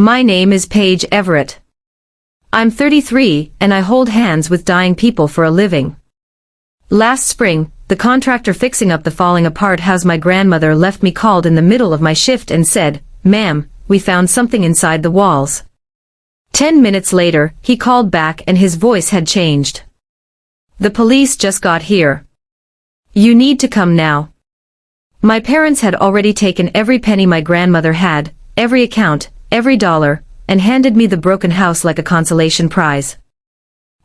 My name is Paige Everett. I'm 33, and I hold hands with dying people for a living. Last spring, the contractor fixing up the falling apart house my grandmother left me called in the middle of my shift and said, "Ma'am, we found something inside the walls." 10 minutes later, he called back and his voice had changed. "The police just got here. You need to come now." My parents had already taken every penny my grandmother had, every account, every dollar, and handed me the broken house like a consolation prize.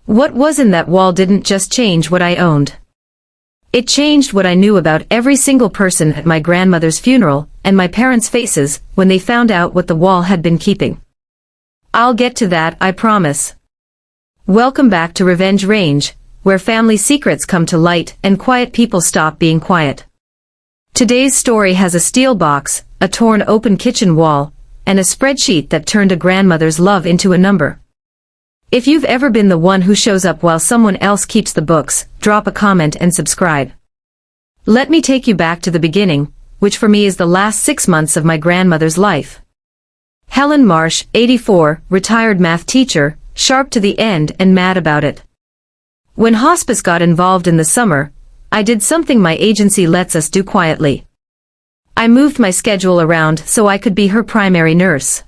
What was in that wall didn't just change what I owned. It changed what I knew about every single person at my grandmother's funeral, and my parents' faces, when they found out what the wall had been keeping. I'll get to that, I promise. Welcome back to Revenge Range, where family secrets come to light and quiet people stop being quiet. Today's story has a steel box, a torn open kitchen wall, and a spreadsheet that turned a grandmother's love into a number. If you've ever been the one who shows up while someone else keeps the books, drop a comment and subscribe. Let me take you back to the beginning, which for me is the last 6 months of my grandmother's life. Helen Marsh, 84, retired math teacher, sharp to the end and mad about it. When hospice got involved in the summer, I did something my agency lets us do quietly. I moved my schedule around so I could be her primary nurse.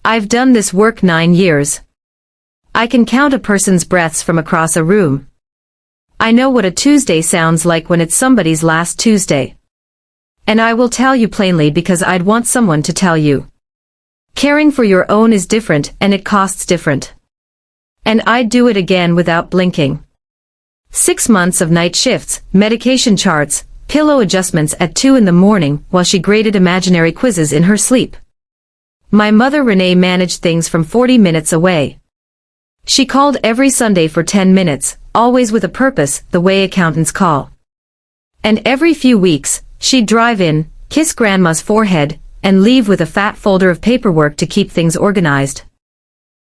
I've done this work 9 years. I can count a person's breaths from across a room. I know what a Tuesday sounds like when it's somebody's last Tuesday. And I will tell you plainly because I'd want someone to tell you. Caring for your own is different and it costs different. And I'd do it again without blinking. 6 months of night shifts, medication charts, pillow adjustments at 2 in the morning while she graded imaginary quizzes in her sleep. My mother Renee managed things from 40 minutes away. She called every Sunday for 10 minutes, always with a purpose, the way accountants call. And every few weeks, she'd drive in, kiss Grandma's forehead, and leave with a fat folder of paperwork to keep things organized.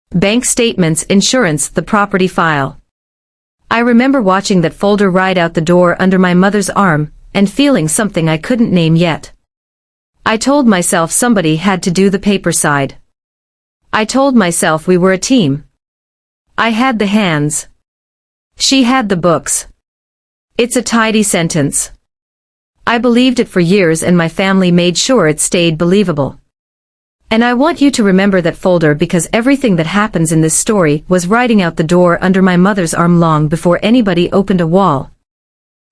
Bank statements, insurance, the property file. I remember watching that folder ride out the door under my mother's arm, and feeling something I couldn't name yet. I told myself somebody had to do the paper side. I told myself we were a team. I had the hands. She had the books. It's a tidy sentence. I believed it for years and my family made sure it stayed believable. And I want you to remember that folder because everything that happens in this story was riding out the door under my mother's arm long before anybody opened a wall.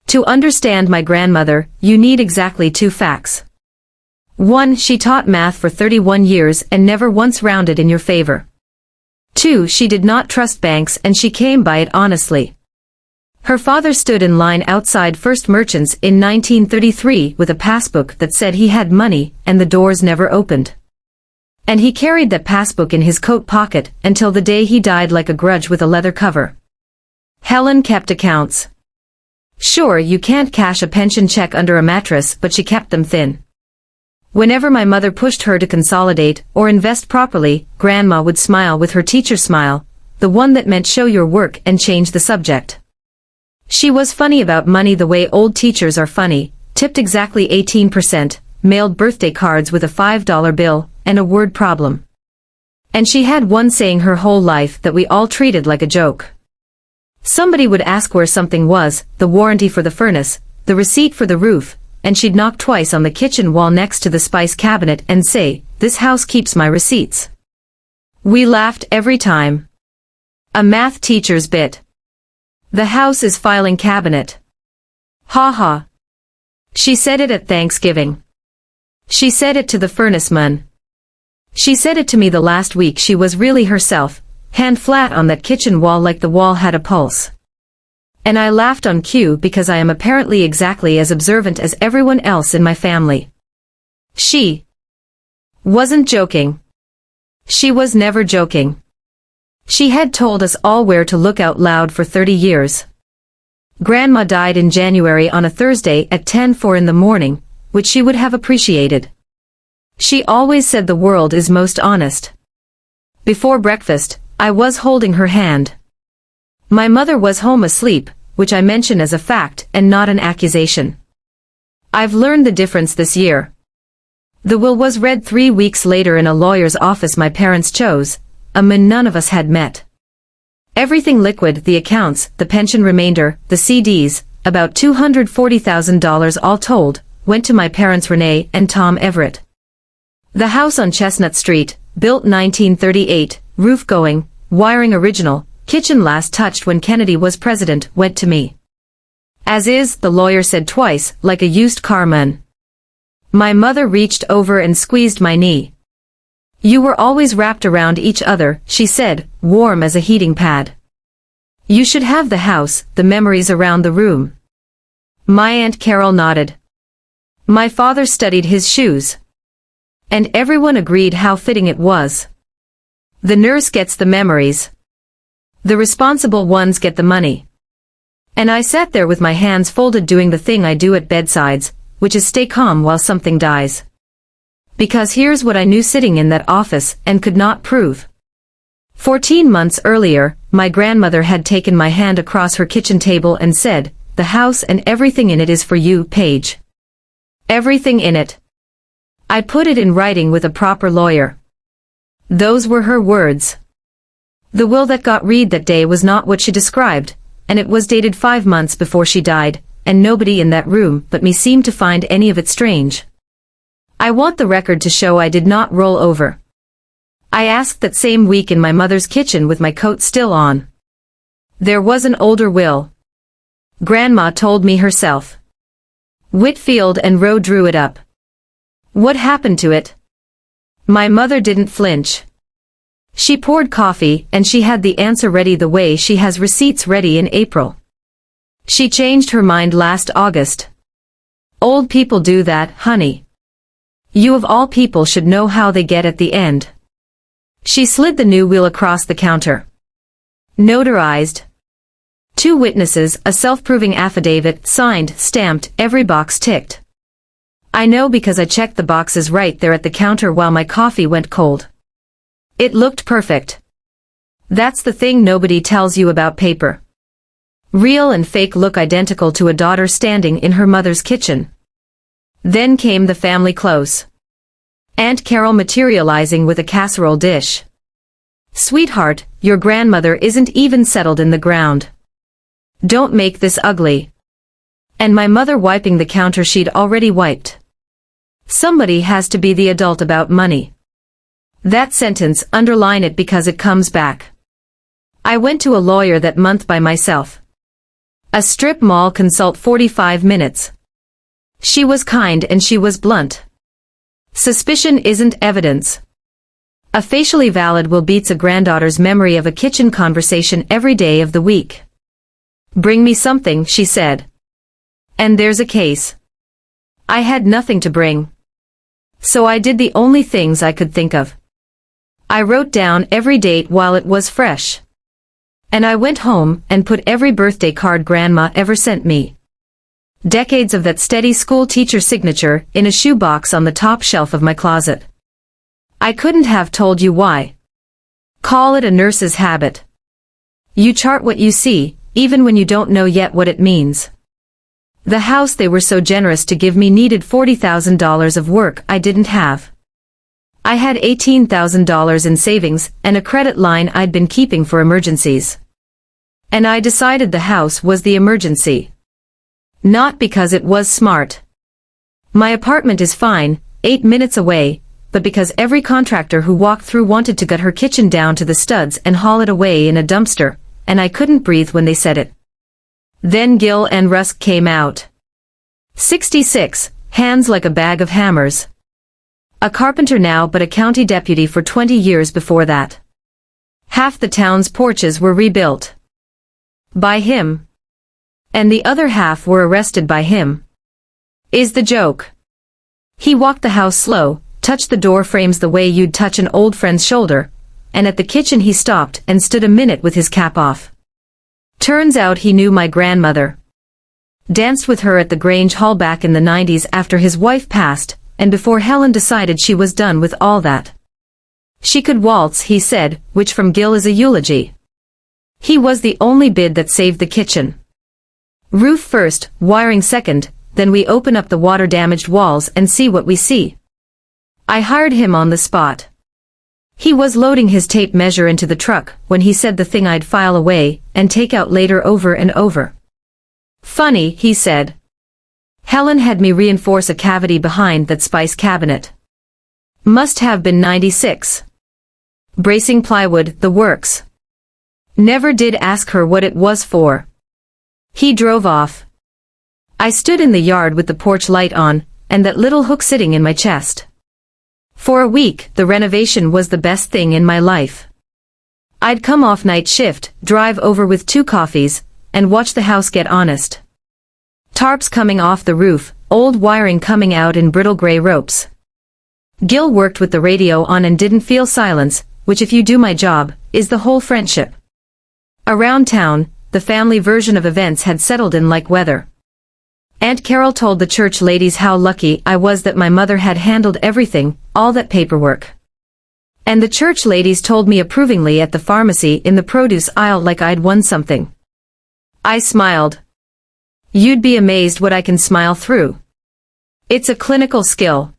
To understand my grandmother, you need exactly 2 facts. 1. She taught math for 31 years and never once rounded in your favor. 2. She did not trust banks and she came by it honestly. Her father stood in line outside First Merchants in 1933 with a passbook that said he had money and the doors never opened. And he carried that passbook in his coat pocket until the day he died like a grudge with a leather cover. Helen kept accounts. Sure, you can't cash a pension check under a mattress, but she kept them thin. Whenever my mother pushed her to consolidate or invest properly, Grandma would smile with her teacher smile, the one that meant show your work and change the subject. She was funny about money the way old teachers are funny, tipped exactly 18%, mailed birthday cards with a $5 bill, and a word problem. And she had one saying her whole life that we all treated like a joke. Somebody would ask where something was, the warranty for the furnace, the receipt for the roof, and she'd knock twice on the kitchen wall next to the spice cabinet and say, "This house keeps my receipts." We laughed every time. A math teacher's bit. The house is filing cabinet. Ha ha. She said it at Thanksgiving. She said it to the furnace man. She said it to me the last week she was really herself, hand flat on that kitchen wall like the wall had a pulse. And I laughed on cue because I am apparently exactly as observant as everyone else in my family. She wasn't joking. She was never joking. She had told us all where to look out loud for 30 years. Grandma died in January on a Thursday at 10:04 in the morning, which she would have appreciated. She always said the world is most honest. Before breakfast, I was holding her hand. My mother was home asleep, which I mention as a fact and not an accusation. I've learned the difference this year. The will was read 3 weeks later in a lawyer's office my parents chose, a man none of us had met. Everything liquid, the accounts, the pension remainder, the CDs, about $240,000 all told, went to my parents Renee and Tom Everett. The house on Chestnut Street, built 1938, roof going, wiring original, kitchen last touched when Kennedy was president, went to me. As is, the lawyer said twice, like a used car man. My mother reached over and squeezed my knee. You were always wrapped around each other, she said, warm as a heating pad. You should have the house, the memories around the room. My Aunt Carol nodded. My father studied his shoes. And everyone agreed how fitting it was. The nurse gets the memories. The responsible ones get the money. And I sat there with my hands folded doing the thing I do at bedsides, which is stay calm while something dies. Because here's what I knew sitting in that office and could not prove. 14 months earlier, my grandmother had taken my hand across her kitchen table and said, "The house and everything in it is for you, Paige. Everything in it." I put it in writing with a proper lawyer. Those were her words. The will that got read that day was not what she described, and it was dated 5 months before she died, and nobody in that room but me seemed to find any of it strange. I want the record to show I did not roll over. I asked that same week in my mother's kitchen with my coat still on. There was an older will. Grandma told me herself. Whitfield and Rowe drew it up. What happened to it? My mother didn't flinch. She poured coffee and she had the answer ready the way she has receipts ready in April. She changed her mind last August. Old people do that, honey. You of all people should know how they get at the end. She slid the new will across the counter. Notarized. 2 witnesses, a self-proving affidavit, signed, stamped, every box ticked. I know because I checked the boxes right there at the counter while my coffee went cold. It looked perfect. That's the thing nobody tells you about paper. Real and fake look identical to a daughter standing in her mother's kitchen. Then came the family close. Aunt Carol materializing with a casserole dish. Sweetheart, your grandmother isn't even settled in the ground. Don't make this ugly. And my mother wiping the counter she'd already wiped. Somebody has to be the adult about money. That sentence, underline it because it comes back. I went to a lawyer that month by myself. A strip mall consult 45 minutes. She was kind and she was blunt. Suspicion isn't evidence. A facially valid will beats a granddaughter's memory of a kitchen conversation every day of the week. Bring me something, she said. And there's a case. I had nothing to bring. So I did the only things I could think of. I wrote down every date while it was fresh. And I went home and put every birthday card Grandma ever sent me. Decades of that steady school teacher signature in a shoebox on the top shelf of my closet. I couldn't have told you why. Call it a nurse's habit. You chart what you see, even when you don't know yet what it means. The house they were so generous to give me needed $40,000 of work I didn't have. I had $18,000 in savings and a credit line I'd been keeping for emergencies. And I decided the house was the emergency. Not because it was smart. My apartment is fine, 8 minutes away, but because every contractor who walked through wanted to gut her kitchen down to the studs and haul it away in a dumpster, and I couldn't breathe when they said it. Then Gil and Rusk came out. 66, hands like a bag of hammers. A carpenter now but a county deputy for 20 years before that. Half the town's porches were rebuilt. By him. And the other half were arrested by him. Is the joke. He walked the house slow, touched the door frames the way you'd touch an old friend's shoulder, and at the kitchen he stopped and stood a minute with his cap off. Turns out he knew my grandmother. Danced with her at the Grange Hall back in the 90s after his wife passed, and before Helen decided she was done with all that. She could waltz, he said, which from Gil is a eulogy. He was the only bid that saved the kitchen. Roof first, wiring second, then we open up the water-damaged walls and see what we see. I hired him on the spot. He was loading his tape measure into the truck when he said the thing I'd file away and take out later over and over. Funny, he said. Helen had me reinforce a cavity behind that spice cabinet. Must have been 96. Bracing plywood, the works. Never did ask her what it was for. He drove off. I stood in the yard with the porch light on, and that little hook sitting in my chest. For a week, the renovation was the best thing in my life. I'd come off night shift, drive over with 2 coffees, and watch the house get honest. Tarps coming off the roof, old wiring coming out in brittle gray ropes. Gil worked with the radio on and didn't feel silence, which if you do my job, is the whole friendship. Around town, the family version of events had settled in like weather. Aunt Carol told the church ladies how lucky I was that my mother had handled everything, all that paperwork. And the church ladies told me approvingly at the pharmacy in the produce aisle like I'd won something. I smiled. You'd be amazed what I can smile through. It's a clinical skill.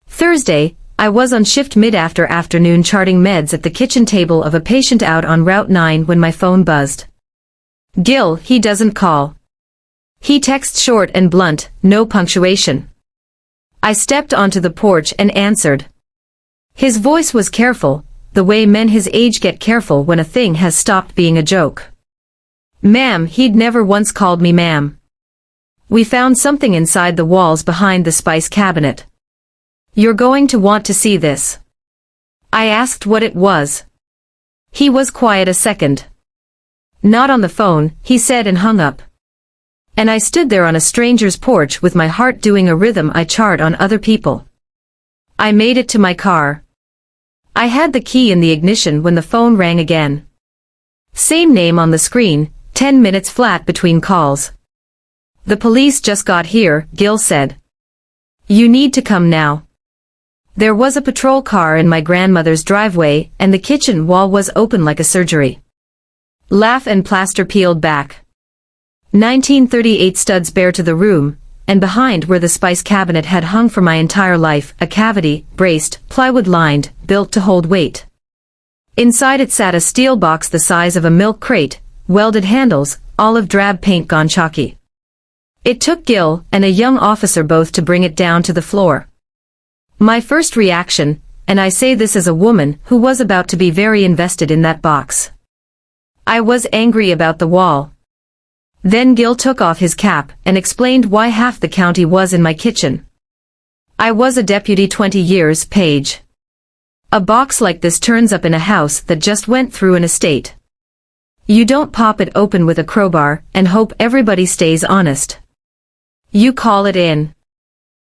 Thursday, I was on shift mid-afternoon charting meds at the kitchen table of a patient out on Route 9 when my phone buzzed. Gil, he doesn't call. He texts short and blunt, no punctuation. I stepped onto the porch and answered. His voice was careful, the way men his age get careful when a thing has stopped being a joke. Ma'am, he'd never once called me ma'am. We found something inside the walls behind the spice cabinet. You're going to want to see this. I asked what it was. He was quiet a second. Not on the phone, he said and hung up. And I stood there on a stranger's porch with my heart doing a rhythm I chart on other people. I made it to my car. I had the key in the ignition when the phone rang again. Same name on the screen, 10 minutes flat between calls. The police just got here, Gil said. You need to come now. There was a patrol car in my grandmother's driveway and the kitchen wall was open like a surgery. Laugh and plaster peeled back. 1938 studs bare to the room, and behind where the spice cabinet had hung for my entire life, a cavity, braced, plywood-lined, built to hold weight. Inside it sat a steel box the size of a milk crate, welded handles, olive drab paint gone chalky. It took Gil and a young officer both to bring it down to the floor. My first reaction, and I say this as a woman who was about to be very invested in that box. I was angry about the wall. Then Gil took off his cap and explained why half the county was in my kitchen. I was a deputy 20 years, Paige. A box like this turns up in a house that just went through an estate. You don't pop it open with a crowbar and hope everybody stays honest. You call it in.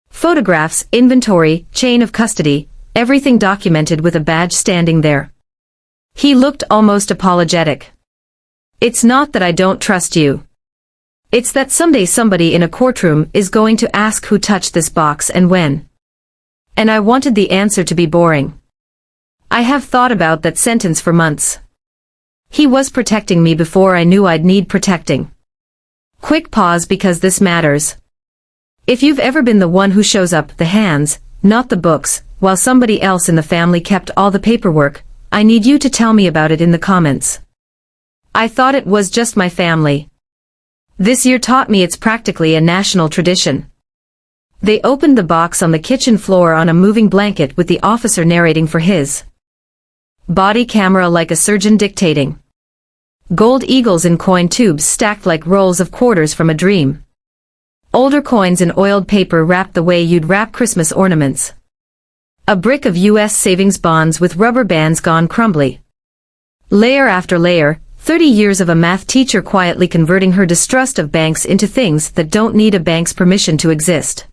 Photographs, inventory, chain of custody, everything documented with a badge standing there. He looked almost apologetic. It's not that I don't trust you. It's that someday somebody in a courtroom is going to ask who touched this box and when. And I wanted the answer to be boring. I have thought about that sentence for months. He was protecting me before I knew I'd need protecting. Quick pause because this matters. If you've ever been the one who shows up, the hands, not the books, while somebody else in the family kept all the paperwork, I need you to tell me about it in the comments. I thought it was just my family. This year taught me it's practically a national tradition. They opened the box on the kitchen floor on a moving blanket with the officer narrating for his body camera like a surgeon dictating. Gold eagles in coin tubes stacked like rolls of quarters from a dream. Older coins in oiled paper wrapped the way you'd wrap Christmas ornaments. A brick of U.S. savings bonds with rubber bands gone crumbly. Layer after layer, 30 years of a math teacher quietly converting her distrust of banks into things that don't need a bank's permission to exist.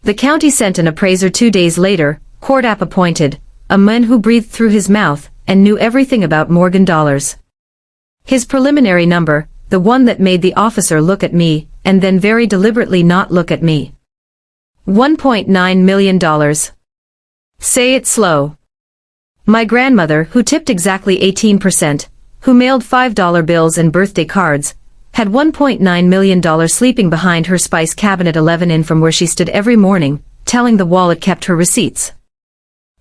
The county sent an appraiser 2 days later, court app appointed, a man who breathed through his mouth and knew everything about Morgan dollars. His preliminary number, the one that made the officer look at me, and then very deliberately not look at me. $1.9 million. Say it slow. My grandmother, who tipped exactly 18%, who mailed $5 bills and birthday cards, had $1.9 million sleeping behind her spice cabinet 11 in from where she stood every morning, telling the wall it kept her receipts.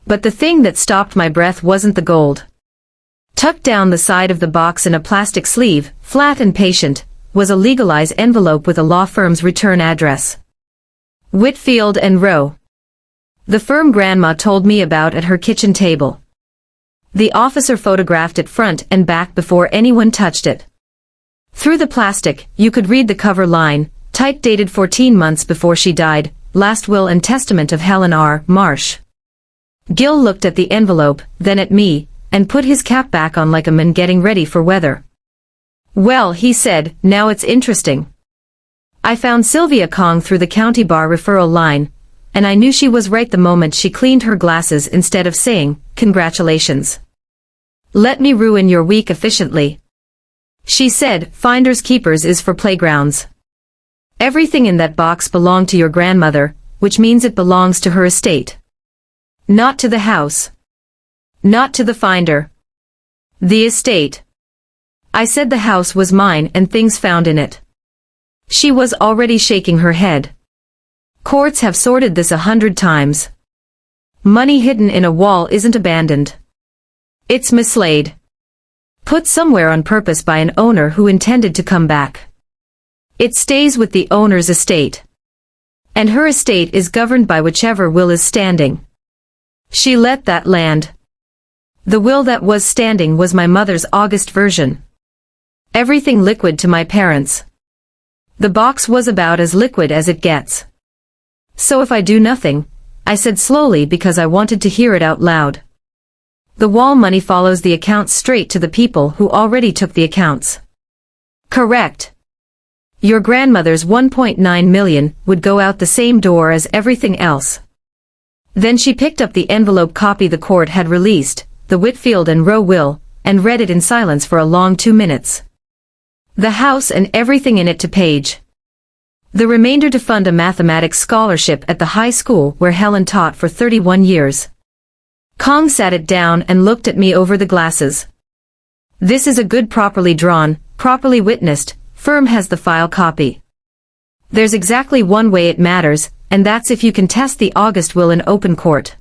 But the thing that stopped my breath wasn't the gold. Tucked down the side of the box in a plastic sleeve, flat and patient, was a legalized envelope with a law firm's return address. Whitfield and Rowe. The firm Grandma told me about at her kitchen table. The officer photographed it front and back before anyone touched it. Through the plastic, you could read the cover line, type dated 14 months before she died, Last Will and Testament of Helen R. Marsh. Gil looked at the envelope, then at me, and put his cap back on like a man getting ready for weather. Well, he said, now it's interesting. I found Sylvia Kong through the county bar referral line, and I knew she was right the moment she cleaned her glasses instead of saying, congratulations. Let me ruin your week efficiently. She said, finders keepers is for playgrounds. Everything in that box belonged to your grandmother, which means it belongs to her estate. Not to the house. Not to the finder. The estate. I said the house was mine and things found in it. She was already shaking her head. Courts have sorted this 100 times. Money hidden in a wall isn't abandoned. It's mislaid. Put somewhere on purpose by an owner who intended to come back. It stays with the owner's estate. And her estate is governed by whichever will is standing. She let that land. The will that was standing was my mother's August version. Everything liquid to my parents. The box was about as liquid as it gets. So if I do nothing, I said slowly because I wanted to hear it out loud. The wall money follows the accounts straight to the people who already took the accounts. Correct. Your grandmother's 1.9 million would go out the same door as everything else. Then she picked up the envelope copy the court had released, the Whitfield and Rowe will, and read it in silence for a long 2 minutes. The house and everything in it to Paige. The remainder to fund a mathematics scholarship at the high school where Helen taught for 31 years. Kong sat it down and looked at me over the glasses. This is a good properly drawn, properly witnessed, firm has the file copy. There's exactly one way it matters, and that's if you can test the August will in open court.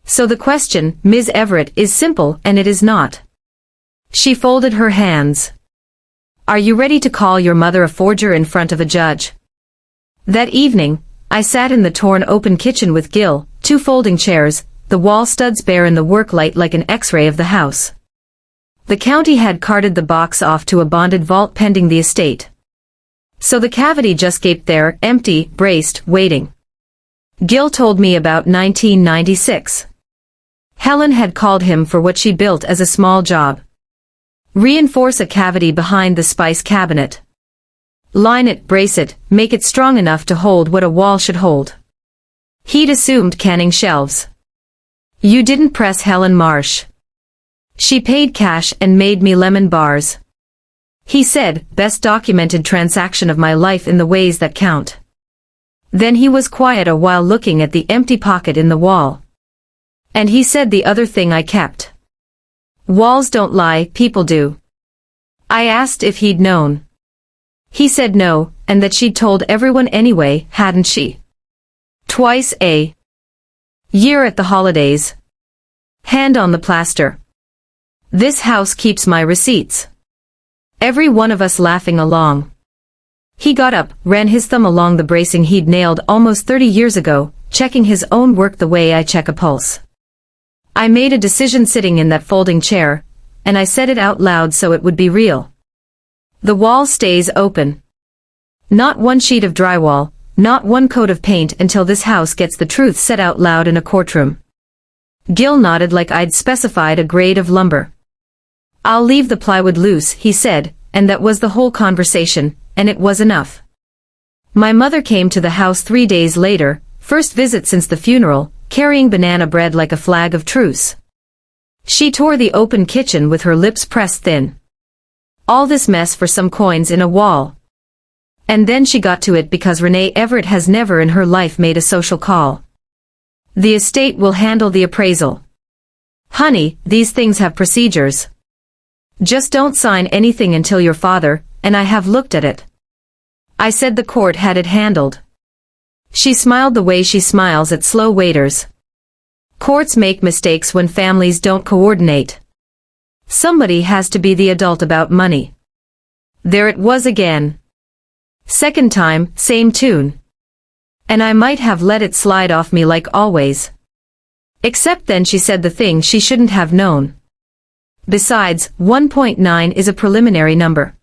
So the question, Ms. Everett, is simple and it is not. She folded her hands. Are you ready to call your mother a forger in front of a judge? That evening, I sat in the torn open kitchen with Gil, 2 folding chairs, the wall studs bare in the work light like an x-ray of the house. The county had carted the box off to a bonded vault pending the estate. So the cavity just gaped there, empty, braced, waiting. Gil told me about 1996. Helen had called him for what she built as a small job. Reinforce a cavity behind the spice cabinet. Line it, brace it, make it strong enough to hold what a wall should hold. He'd assumed canning shelves. You didn't press Helen Marsh. She paid cash and made me lemon bars. He said, best documented transaction of my life in the ways that count. Then he was quiet a while looking at the empty pocket in the wall. And he said the other thing I kept. Walls don't lie, people do. I asked if he'd known. He said no, and that she'd told everyone anyway, hadn't she? Twice a year at the holidays. Hand on the plaster. This house keeps my receipts. Every one of us laughing along. He got up, ran his thumb along the bracing he'd nailed almost 30 years ago, checking his own work the way I check a pulse. I made a decision sitting in that folding chair, and I said it out loud so it would be real. The wall stays open. Not one sheet of drywall, not one coat of paint until this house gets the truth said out loud in a courtroom. Gil nodded like I'd specified a grade of lumber. I'll leave the plywood loose, he said, and that was the whole conversation, and it was enough. My mother came to the house 3 days later, first visit since the funeral, carrying banana bread like a flag of truce. She tore the open kitchen with her lips pressed thin. All this mess for some coins in a wall. And then she got to it because Renee Everett has never in her life made a social call. The estate will handle the appraisal. Honey, these things have procedures. Just don't sign anything until your father, and I have looked at it. I said the court had it handled. She smiled the way she smiles at slow waiters. Courts make mistakes when families don't coordinate. Somebody has to be the adult about money. There it was again. Second time, same tune. And I might have let it slide off me like always. Except then she said the thing she shouldn't have known. Besides, 1.9 is a preliminary number.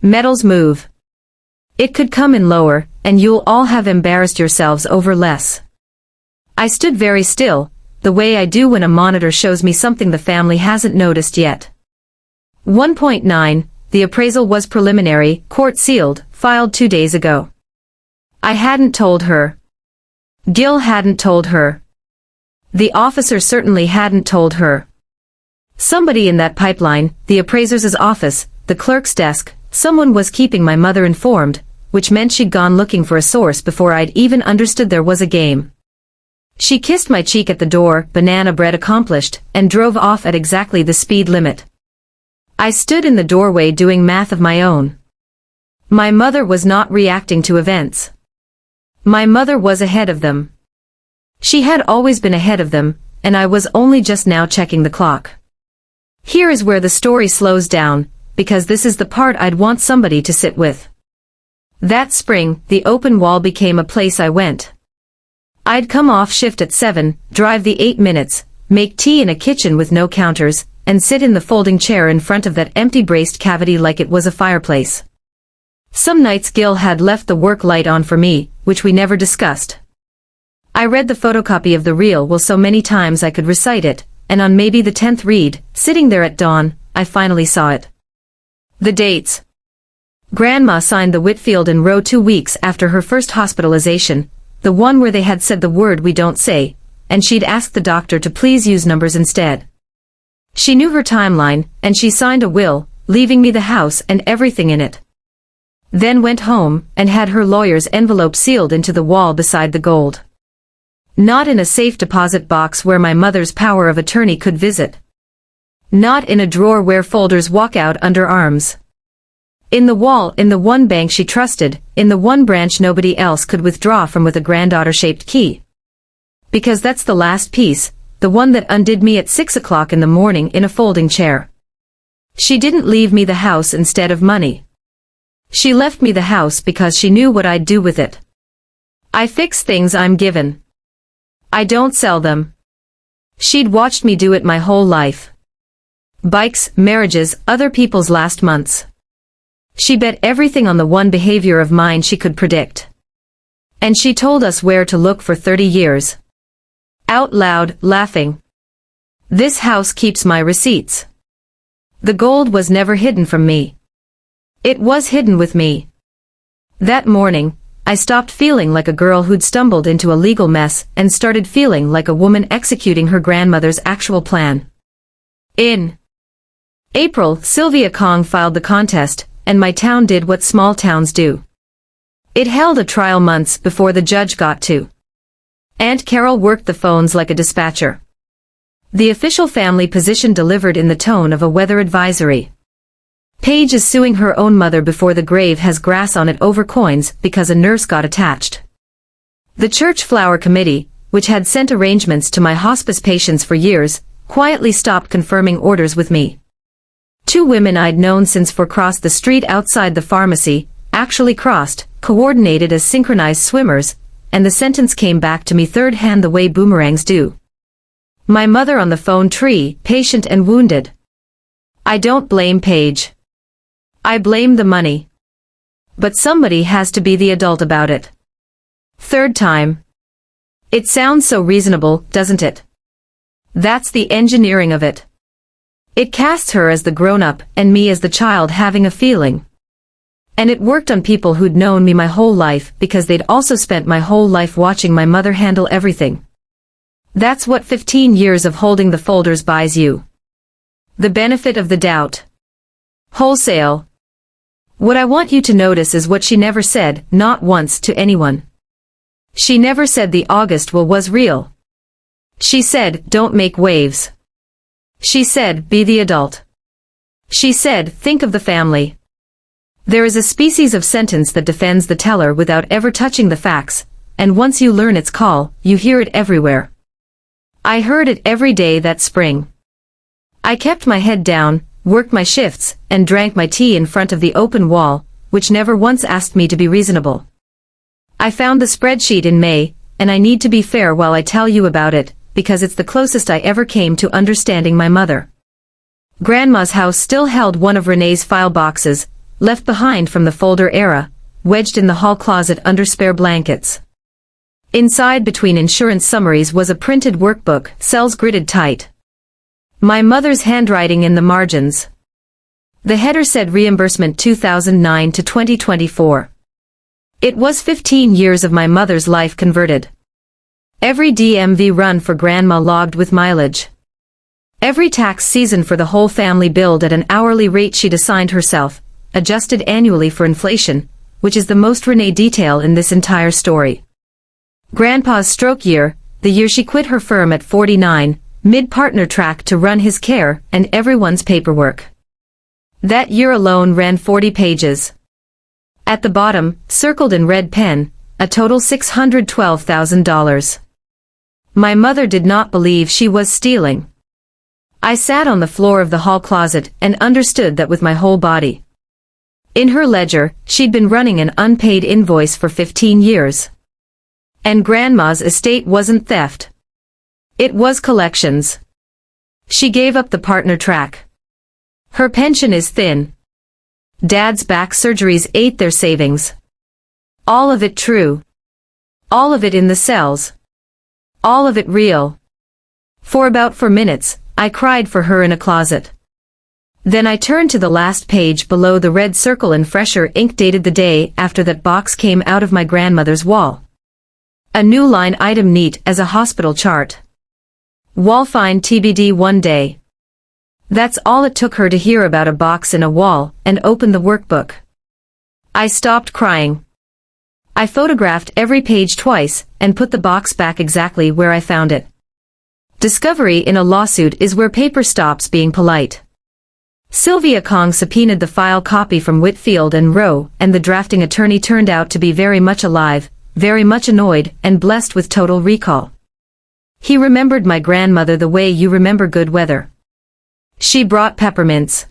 Metals move. It could come in lower, and you'll all have embarrassed yourselves over less. I stood very still, the way I do when a monitor shows me something the family hasn't noticed yet. 1.9, the appraisal was preliminary, court sealed, filed 2 days ago. I hadn't told her. Gil hadn't told her. The officer certainly hadn't told her. Somebody in that pipeline, the appraiser's office, the clerk's desk, someone was keeping my mother informed, which meant she'd gone looking for a source before I'd even understood there was a game. She kissed my cheek at the door, banana bread accomplished, and drove off at exactly the speed limit. I stood in the doorway doing math of my own. My mother was not reacting to events. My mother was ahead of them. She had always been ahead of them, and I was only just now checking the clock. Here is where the story slows down, because this is the part I'd want somebody to sit with. That spring, the open wall became a place I went. I'd come off shift at 7, drive the 8 minutes, make tea in a kitchen with no counters, and sit in the folding chair in front of that empty braced cavity like it was a fireplace. Some nights Gil had left the work light on for me, which we never discussed. I read the photocopy of the reel will so many times I could recite it, and on maybe the 10th read, sitting there at dawn, I finally saw it. The dates. Grandma signed the Whitfield in row 2 weeks after her first hospitalization, the one where they had said the word we don't say, and she'd asked the doctor to please use numbers instead. She knew her timeline, and she signed a will, leaving me the house and everything in it. Then went home, and had her lawyer's envelope sealed into the wall beside the gold. Not in a safe deposit box where my mother's power of attorney could visit. Not in a drawer where folders walk out under arms. In the wall, in the one bank she trusted, in the one branch nobody else could withdraw from with a granddaughter-shaped key. Because that's the last piece, the one that undid me at 6 o'clock in the morning in a folding chair. She didn't leave me the house instead of money. She left me the house because she knew what I'd do with it. I fix things I'm given. I don't sell them. She'd watched me do it my whole life. Bikes, marriages, other people's last months. She bet everything on the one behavior of mine she could predict. And she told us where to look for 30 years. Out loud, laughing. This house keeps my receipts. The gold was never hidden from me. It was hidden with me. That morning, I stopped feeling like a girl who'd stumbled into a legal mess and started feeling like a woman executing her grandmother's actual plan. In April, Sylvia Kong filed the contest, and my town did what small towns do. It held a trial months before the judge got to. Aunt Carol worked the phones like a dispatcher. The official family position delivered in the tone of a weather advisory. Paige is suing her own mother before the grave has grass on it over coins because a nurse got attached. The church flower committee, which had sent arrangements to my hospice patients for years, quietly stopped confirming orders with me. 2 women I'd known since crossed the street outside the pharmacy, actually crossed, coordinated as synchronized swimmers, and the sentence came back to me third hand the way boomerangs do. My mother on the phone tree, patient and wounded. I don't blame Paige. I blame the money. But somebody has to be the adult about it. Third time. It sounds so reasonable, doesn't it? That's the engineering of it. It casts her as the grown-up and me as the child having a feeling. And it worked on people who'd known me my whole life because they'd also spent my whole life watching my mother handle everything. That's what 15 years of holding the folders buys you. The benefit of the doubt. Wholesale. What I want you to notice is what she never said, not once, to anyone. She never said the August will was real. She said, don't make waves. She said, be the adult. She said, think of the family. There is a species of sentence that defends the teller without ever touching the facts, and once you learn its call, you hear it everywhere. I heard it every day that spring. I kept my head down, worked my shifts, and drank my tea in front of the open wall, which never once asked me to be reasonable. I found the spreadsheet in May, and I need to be fair while I tell you about it, because it's the closest I ever came to understanding my mother. Grandma's house still held one of Renee's file boxes, left behind from the folder era, wedged in the hall closet under spare blankets. Inside between insurance summaries was a printed workbook, cells gridded tight. My mother's handwriting in the margins. The header said reimbursement 2009 to 2024. It was 15 years of my mother's life converted. Every DMV run for Grandma logged with mileage. Every tax season for the whole family billed at an hourly rate she'd assigned herself, adjusted annually for inflation, which is the most Renee detail in this entire story. Grandpa's stroke year, the year she quit her firm at 49, mid-partner track to run his care and everyone's paperwork. That year alone ran 40 pages. At the bottom, circled in red pen, a total $612,000. My mother did not believe she was stealing. I sat on the floor of the hall closet and understood that with my whole body. In her ledger, she'd been running an unpaid invoice for 15 years. And Grandma's estate wasn't theft. It was collections. She gave up the partner track. Her pension is thin. Dad's back surgeries ate their savings. All of it true. All of it in the cells. All of it real. For about 4 minutes, I cried for her in a closet. Then I turned to the last page below the red circle in fresher ink dated the day after that box came out of my grandmother's wall. A new line item neat as a hospital chart. Wall find TBD one day. That's all it took her to hear about a box in a wall and open the workbook. I stopped crying. I photographed every page twice and put the box back exactly where I found it. Discovery in a lawsuit is where paper stops being polite. Sylvia Kong subpoenaed the file copy from Whitfield and Rowe, and the drafting attorney turned out to be very much alive, very much annoyed, and blessed with total recall. He remembered my grandmother the way you remember good weather. She brought peppermints.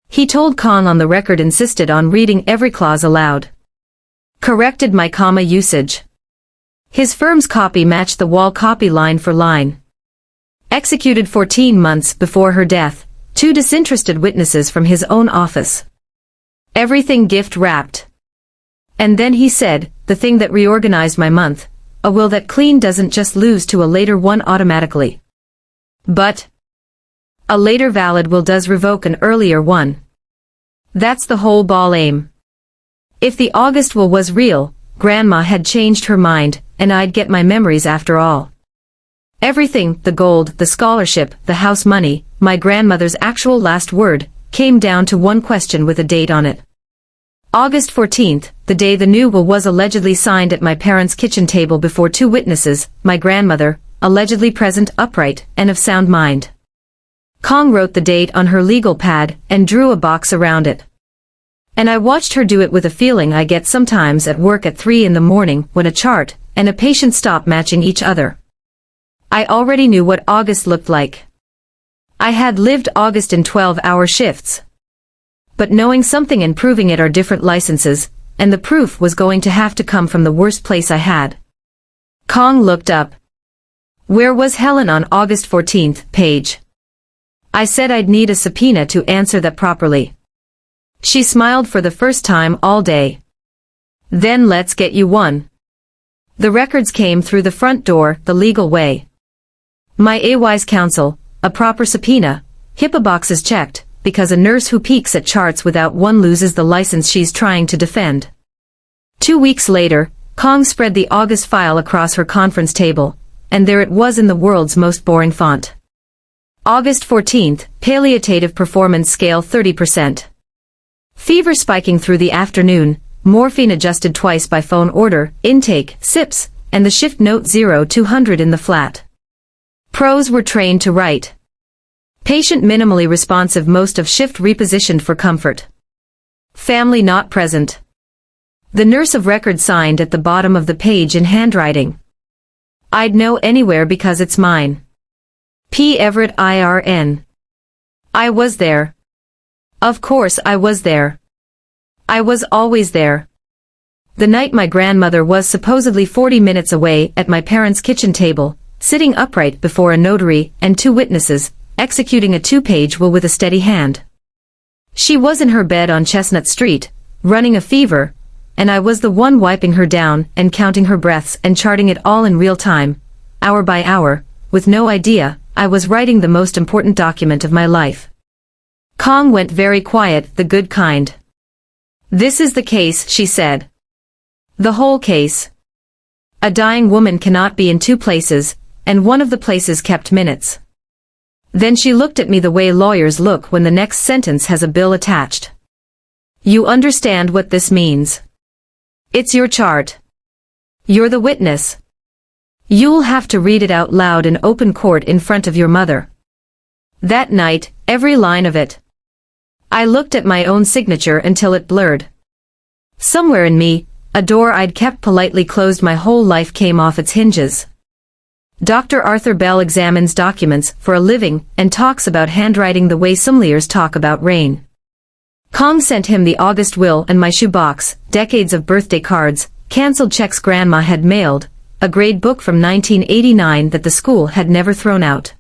He told Kong on the record insisted on reading every clause aloud. Corrected my comma usage. His firm's copy matched the wall copy line for line. Executed 14 months before her death, 2 disinterested witnesses from his own office. Everything gift wrapped. And then he said, the thing that reorganized my month, a will that clean doesn't just lose to a later one automatically. But a later valid will does revoke an earlier one. That's the whole ball aim. If the August will was real, Grandma had changed her mind, and I'd get my memories after all. Everything, the gold, the scholarship, the house money, my grandmother's actual last word, came down to one question with a date on it. August 14th, the day the new will was allegedly signed at my parents' kitchen table before 2 witnesses, my grandmother, allegedly present, upright, and of sound mind. Kong wrote the date on her legal pad and drew a box around it. And I watched her do it with a feeling I get sometimes at work at 3 in the morning when a chart and a patient stop matching each other. I already knew what August looked like. I had lived August in 12-hour shifts. But knowing something and proving it are different licenses, and the proof was going to have to come from the worst place I had. Kong looked up. Where was Helen on August 14th, page? I said I'd need a subpoena to answer that properly. She smiled for the first time all day. Then let's get you one. The records came through the front door, the legal way. My AY's counsel, a proper subpoena, HIPAA boxes checked, because a nurse who peeks at charts without one loses the license she's trying to defend. 2 weeks later, Kong spread the August file across her conference table, and there it was in the world's most boring font. August 14th, palliative performance scale 30%. Fever spiking through the afternoon, morphine adjusted twice by phone order, intake, SIPs, and the shift note 0-200 in the flat. Pros were trained to write. Patient minimally responsive, most of shift repositioned for comfort. Family not present. The nurse of record signed at the bottom of the page in handwriting. I'd know anywhere because it's mine. P. Everett IRN. I was there. Of course I was there. I was always there. The night my grandmother was supposedly 40 minutes away at my parents' kitchen table, sitting upright before a notary and 2 witnesses, executing a 2-page will with a steady hand. She was in her bed on Chestnut Street, running a fever, and I was the one wiping her down and counting her breaths and charting it all in real time, hour by hour, with no idea I was writing the most important document of my life. Kong went very quiet, the good kind. This is the case, she said. The whole case. A dying woman cannot be in 2 places, and one of the places kept minutes. Then she looked at me the way lawyers look when the next sentence has a bill attached. You understand what this means. It's your chart. You're the witness. You'll have to read it out loud in open court in front of your mother. That night, every line of it. I looked at my own signature until it blurred. Somewhere in me, a door I'd kept politely closed my whole life came off its hinges. Dr. Arthur Bell examines documents for a living and talks about handwriting the way some lawyers talk about rain. Kong sent him the August will and my shoebox, decades of birthday cards, cancelled checks Grandma had mailed, a grade book from 1989 that the school had never thrown out.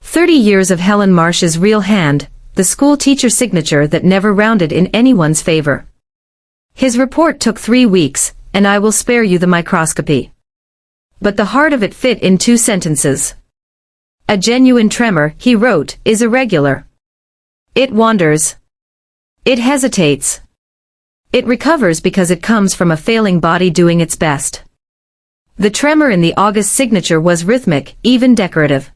30 years of Helen Marsh's real hand, the school teacher signature that never rounded in anyone's favor. His report took 3 weeks, and I will spare you the microscopy. But the heart of it fit in 2 sentences. A genuine tremor, he wrote, is irregular. It wanders. It hesitates. It recovers because it comes from a failing body doing its best. The tremor in the August signature was rhythmic, even decorative.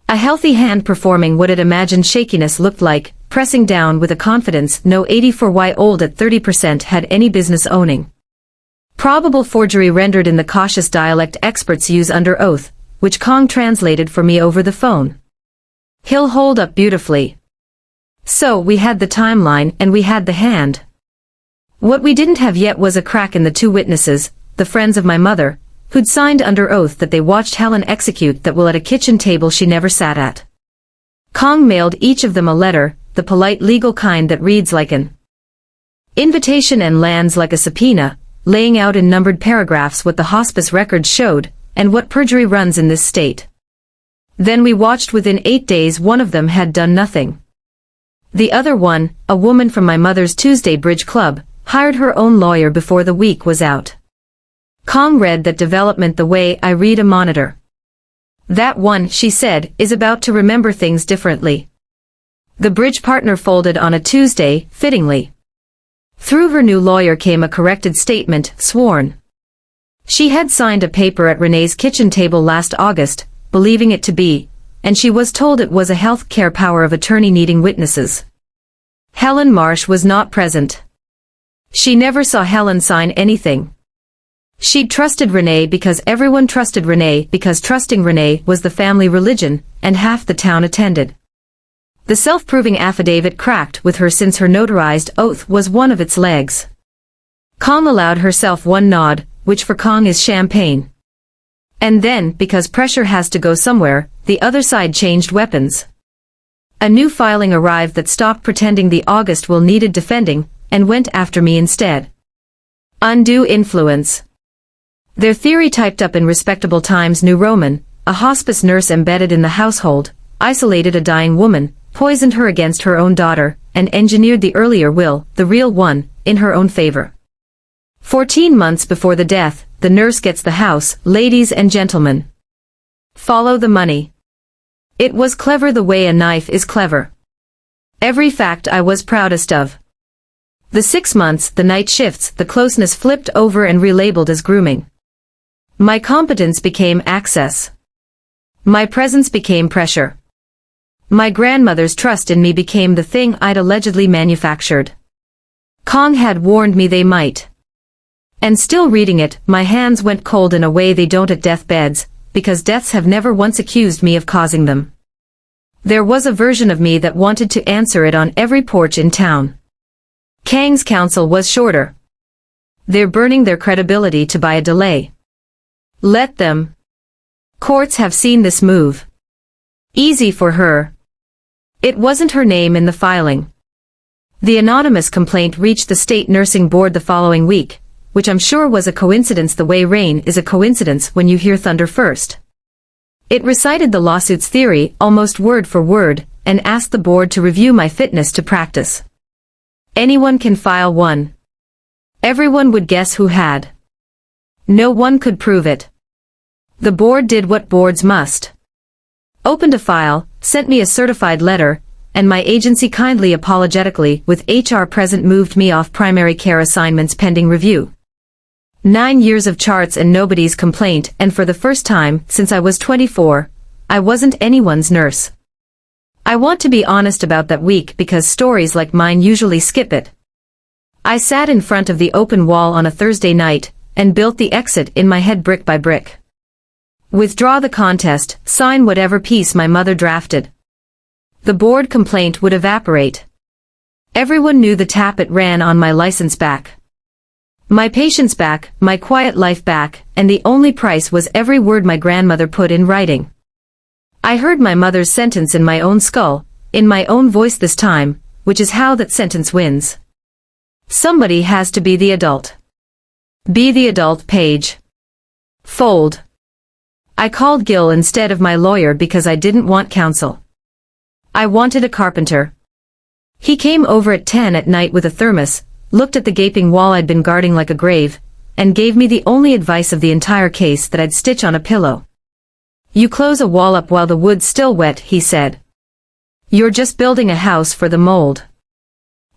A healthy hand performing what it imagined shakiness looked like, pressing down with a confidence no 84-year-old at 30% had any business owning. Probable forgery rendered in the cautious dialect experts use under oath, which Kong translated for me over the phone. He'll hold up beautifully. So we had the timeline and we had the hand. What we didn't have yet was a crack in the 2 witnesses, the friends of my mother, who'd signed under oath that they watched Helen execute that will at a kitchen table she never sat at. Kong mailed each of them a letter, the polite legal kind that reads like an invitation and lands like a subpoena, laying out in numbered paragraphs what the hospice records showed, and what perjury runs in this state. Then we watched. Within 8 days one of them had done nothing. The other one, a woman from my mother's Tuesday Bridge Club, hired her own lawyer before the week was out. Kong read that development the way I read a monitor. That one, she said, is about to remember things differently. The bridge partner folded on a Tuesday, fittingly. Through her new lawyer came a corrected statement, sworn. She had signed a paper at Renee's kitchen table last August, believing it to be, and she was told it was a health care power of attorney needing witnesses. Helen Marsh was not present. She never saw Helen sign anything. She'd trusted Renee because everyone trusted Renee because trusting Renee was the family religion, and half the town attended. The self-proving affidavit cracked with her since her notarized oath was one of its legs. Kong allowed herself one nod, which for Kong is champagne. And then, because pressure has to go somewhere, the other side changed weapons. A new filing arrived that stopped pretending the August will needed defending, and went after me instead. Undue influence. Their theory typed up in Respectable Times New Roman, a hospice nurse embedded in the household, isolated a dying woman, poisoned her against her own daughter, and engineered the earlier will, the real one, in her own favor. 14 months before the death, the nurse gets the house, ladies and gentlemen. Follow the money. It was clever the way a knife is clever. Every fact I was proudest of. The 6 months, the night shifts, the closeness flipped over and relabeled as grooming. My competence became access. My presence became pressure. My grandmother's trust in me became the thing I'd allegedly manufactured. Kong had warned me they might. And still reading it, my hands went cold in a way they don't at deathbeds, because deaths have never once accused me of causing them. There was a version of me that wanted to answer it on every porch in town. Kang's counsel was shorter. They're burning their credibility to buy a delay. Let them. Courts have seen this move. Easy for her. It wasn't her name in the filing. The anonymous complaint reached the state nursing board the following week, which I'm sure was a coincidence the way rain is a coincidence when you hear thunder first. It recited the lawsuit's theory almost word for word, and asked the board to review my fitness to practice. Anyone can file one. Everyone would guess who had. No one could prove it. The board did what boards must. Opened a file, sent me a certified letter, and my agency kindly apologetically with HR present moved me off primary care assignments pending review. 9 years of charts and nobody's complaint, and for the first time since I was 24, I wasn't anyone's nurse. I want to be honest about that week because stories like mine usually skip it. I sat in front of the open wall on a Thursday night, and built the exit in my head brick by brick. Withdraw the contest, sign whatever piece my mother drafted. The board complaint would evaporate. Everyone knew the tap it ran on my license back. My patience back, my quiet life back, and the only price was every word my grandmother put in writing. I heard my mother's sentence in my own skull, in my own voice this time, which is how that sentence wins. Somebody has to be the adult. Be the adult, Paige. Fold. I called Gil instead of my lawyer because I didn't want counsel. I wanted a carpenter. He came over at 10 at night with a thermos, looked at the gaping wall I'd been guarding like a grave, and gave me the only advice of the entire case that I'd stitch on a pillow. You close a wall up while the wood's still wet, he said. You're just building a house for the mold.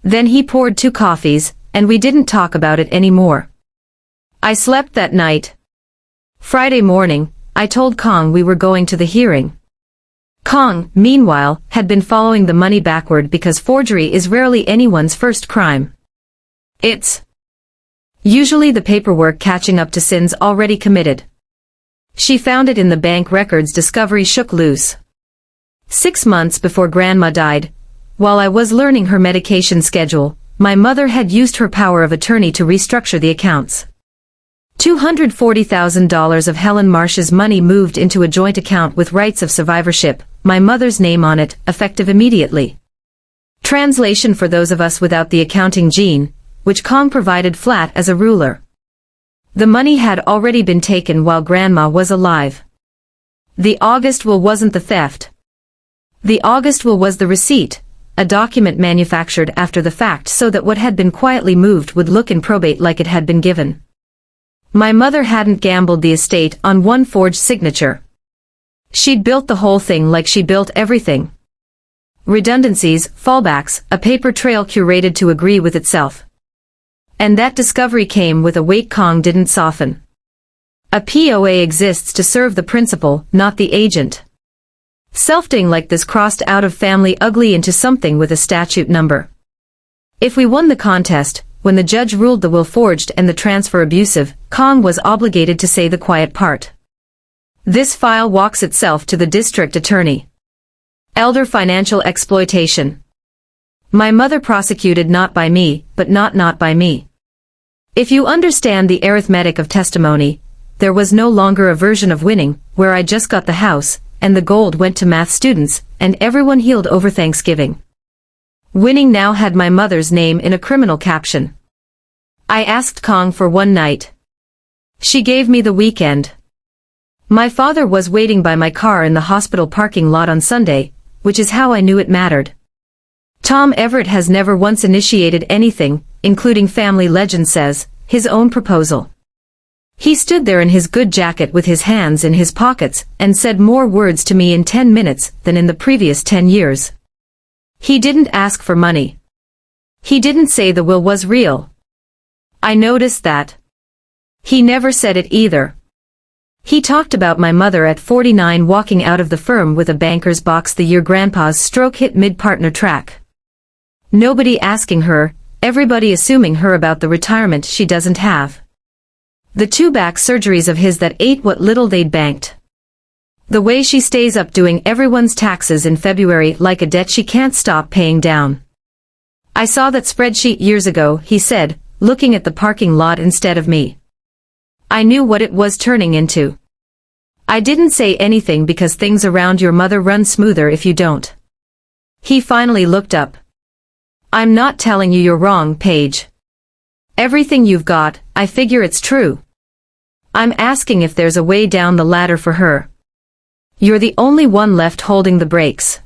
Then he poured 2 coffees, and we didn't talk about it anymore. I slept that night. Friday morning, I told Kong we were going to the hearing. Kong, meanwhile, had been following the money backward because forgery is rarely anyone's first crime. It's usually the paperwork catching up to sins already committed. She found it in the bank records discovery shook loose. 6 months before Grandma died, while I was learning her medication schedule, my mother had used her power of attorney to restructure the accounts. $240,000 of Helen Marsh's money moved into a joint account with rights of survivorship, my mother's name on it, effective immediately. Translation for those of us without the accounting gene, which Kong provided flat as a ruler. The money had already been taken while Grandma was alive. The August will wasn't the theft. The August will was the receipt, a document manufactured after the fact so that what had been quietly moved would look in probate like it had been given. My mother hadn't gambled the estate on one forged signature. She'd built the whole thing like she built everything. Redundancies, fallbacks, a paper trail curated to agree with itself. And that discovery came with a weight Kong didn't soften. A POA exists to serve the principal, not the agent. Self-ding like this crossed out of family ugly into something with a statute number. If we won the contest, when the judge ruled the will forged and the transfer abusive, Kong was obligated to say the quiet part. This file walks itself to the district attorney. Elder financial exploitation. My mother prosecuted not by me, but not by me. If you understand the arithmetic of testimony, there was no longer a version of winning, where I just got the house, and the gold went to math students, and everyone healed over Thanksgiving. Winning now had my mother's name in a criminal caption. I asked Kong for one night. She gave me the weekend. My father was waiting by my car in the hospital parking lot on Sunday, which is how I knew it mattered. Tom Everett has never once initiated anything, including family legend says, his own proposal. He stood there in his good jacket with his hands in his pockets and said more words to me in 10 minutes than in the previous 10 years. He didn't ask for money. He didn't say the will was real. I noticed that. He never said it either. He talked about my mother at 49 walking out of the firm with a banker's box the year Grandpa's stroke hit mid-partner track. Nobody asking her, everybody assuming her about the retirement she doesn't have. The 2 back surgeries of his that ate what little they'd banked. The way she stays up doing everyone's taxes in February like a debt she can't stop paying down. I saw that spreadsheet years ago, he said, looking at the parking lot instead of me. I knew what it was turning into. I didn't say anything because things around your mother run smoother if you don't. He finally looked up. I'm not telling you you're wrong, Paige. Everything you've got, I figure it's true. I'm asking if there's a way down the ladder for her. You're the only one left holding the brakes.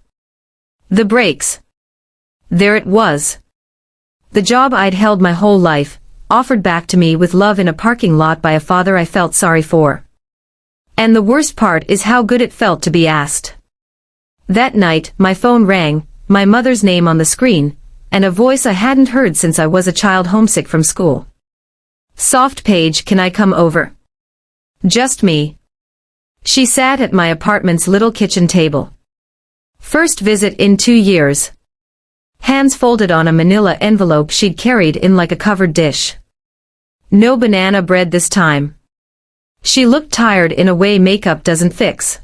The brakes. There it was. The job I'd held my whole life, offered back to me with love in a parking lot by a father I felt sorry for. And the worst part is how good it felt to be asked. That night, my phone rang, my mother's name on the screen, and a voice I hadn't heard since I was a child homesick from school. Soft Paige, can I come over? Just me. She sat at my apartment's little kitchen table. First visit in 2 years. Hands folded on a manila envelope she'd carried in like a covered dish. No banana bread this time. She looked tired in a way makeup doesn't fix.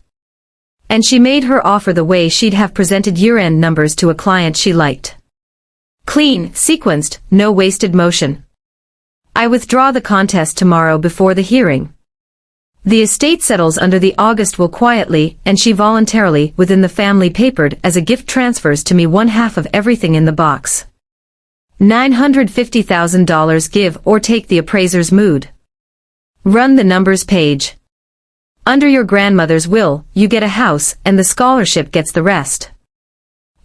And she made her offer the way she'd have presented year-end numbers to a client she liked. Clean, sequenced, no wasted motion. I withdraw the contest tomorrow before the hearing. The estate settles under the August will quietly, and she voluntarily, within the family papered as a gift transfers to me 1/2 of everything in the box. $950,000 give or take the appraiser's mood. Run the numbers, Paige. Under your grandmother's will, you get a house and the scholarship gets the rest.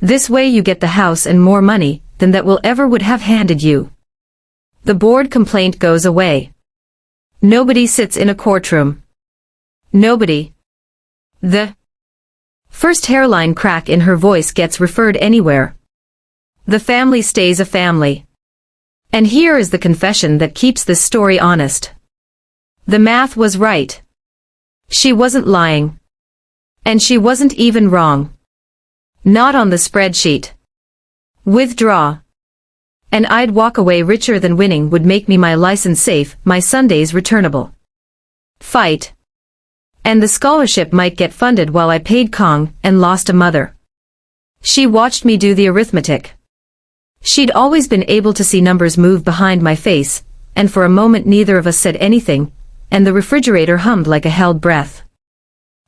This way you get the house and more money than that will ever would have handed you. The board complaint goes away. Nobody sits in a courtroom. Nobody. The first hairline crack in her voice gets referred anywhere. The family stays a family. And here is the confession that keeps this story honest. The math was right. She wasn't lying. And she wasn't even wrong. Not on the spreadsheet. Withdraw. And I'd walk away richer than winning would make me my license safe, my Sundays returnable. Fight. And the scholarship might get funded while I paid Kong and lost a mother. She watched me do the arithmetic. She'd always been able to see numbers move behind my face, and for a moment neither of us said anything, and the refrigerator hummed like a held breath.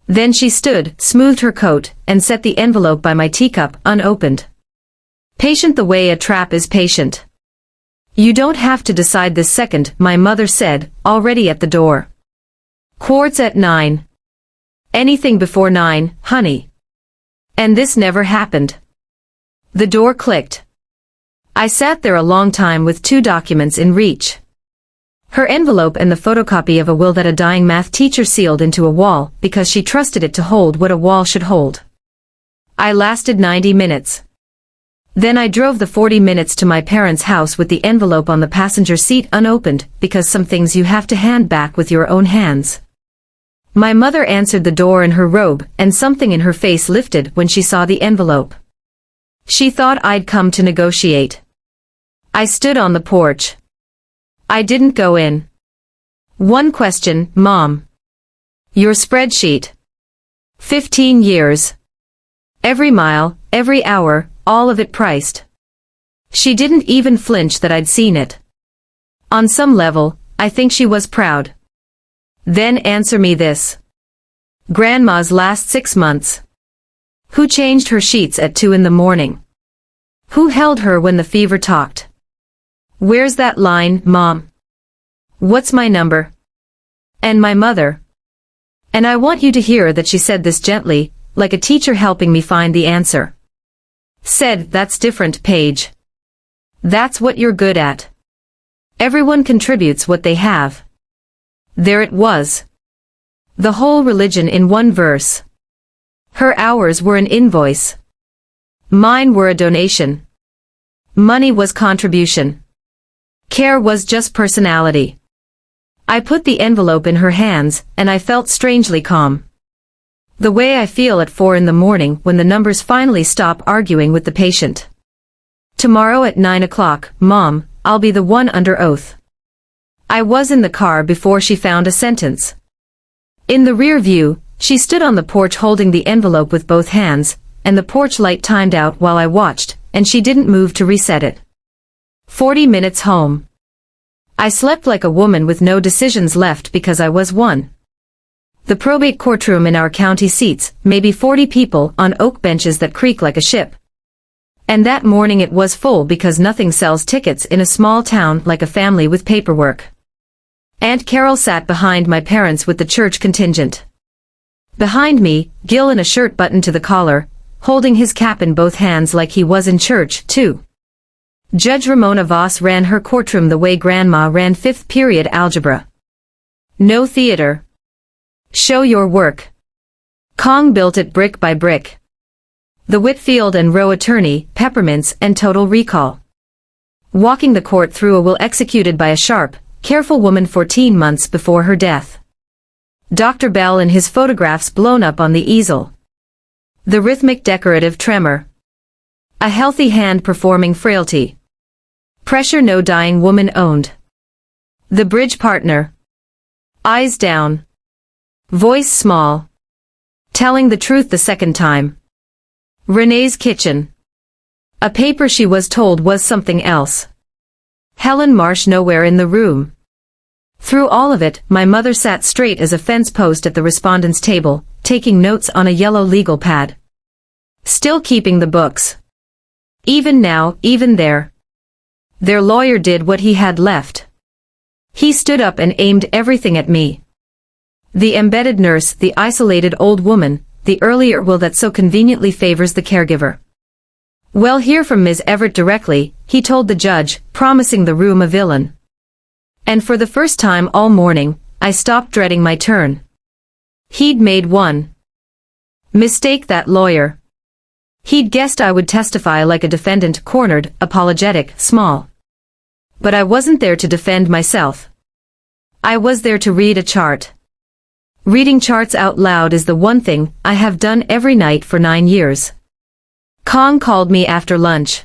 Then she stood, smoothed her coat, and set the envelope by my teacup, unopened. Patient the way a trap is patient. You don't have to decide this second, my mother said, already at the door. Quarts at 9. Anything before 9, honey. And this never happened. The door clicked. I sat there a long time with 2 documents in reach. Her envelope and the photocopy of a will that a dying math teacher sealed into a wall because she trusted it to hold what a wall should hold. I lasted 90 minutes. Then I drove the 40 minutes to my parents' house with the envelope on the passenger seat unopened because some things you have to hand back with your own hands. My mother answered the door in her robe and something in her face lifted when she saw the envelope. She thought I'd come to negotiate. I stood on the porch. I didn't go in. One question, Mom. Your spreadsheet. 15 years. Every mile, every hour, all of it priced. She didn't even flinch that I'd seen it. On some level, I think she was proud. Then answer me this. Grandma's last 6 months. Who changed her sheets at 2 in the morning? Who held her when the fever talked? Where's that line, Mom? What's my number? And my mother. And I want you to hear that she said this gently, like a teacher helping me find the answer. Said, that's different, Paige. That's what you're good at. Everyone contributes what they have. There it was. The whole religion in one verse. Her hours were an invoice. Mine were a donation. Money was contribution. Care was just personality. I put the envelope in her hands, and I felt strangely calm. The way I feel at 4 in the morning when the numbers finally stop arguing with the patient. Tomorrow at 9 o'clock, Mom, I'll be the one under oath. I was in the car before she found a sentence. In the rear view, she stood on the porch holding the envelope with both hands, and the porch light timed out while I watched, and she didn't move to reset it. 40 minutes home. I slept like a woman with no decisions left because I was one. The probate courtroom in our county seats maybe 40 people on oak benches that creak like a ship. And that morning it was full because nothing sells tickets in a small town like a family with paperwork. Aunt Carol sat behind my parents with the church contingent. Behind me, Gil in a shirt buttoned to the collar, holding his cap in both hands like he was in church, too. Judge Ramona Voss ran her courtroom the way Grandma ran fifth period algebra. No theater. Show your work. Kong built it brick by brick. The Whitfield and Rowe attorney, peppermints and total recall. Walking the court through a will executed by a sharp, careful woman 14 months before her death. Dr. Bell and his photographs blown up on the easel. The rhythmic decorative tremor. A healthy hand performing frailty. Pressure no dying woman owned. The bridge partner. Eyes down. Voice small. Telling the truth the second time. Renee's kitchen. A paper she was told was something else. Helen Marsh nowhere in the room. Through all of it, my mother sat straight as a fence post at the respondent's table, taking notes on a yellow legal pad. Still keeping the books. Even now, even there. Their lawyer did what he had left. He stood up and aimed everything at me. The embedded nurse, the isolated old woman, the earlier will that so conveniently favors the caregiver. "We'll hear from Ms. Everett directly," he told the judge, promising the room a villain. And for the first time all morning, I stopped dreading my turn. He'd made one mistake, that lawyer. He'd guessed I would testify like a defendant, cornered, apologetic, small. But I wasn't there to defend myself. I was there to read a chart. Reading charts out loud is the one thing I have done every night for 9 years. Kong called me after lunch.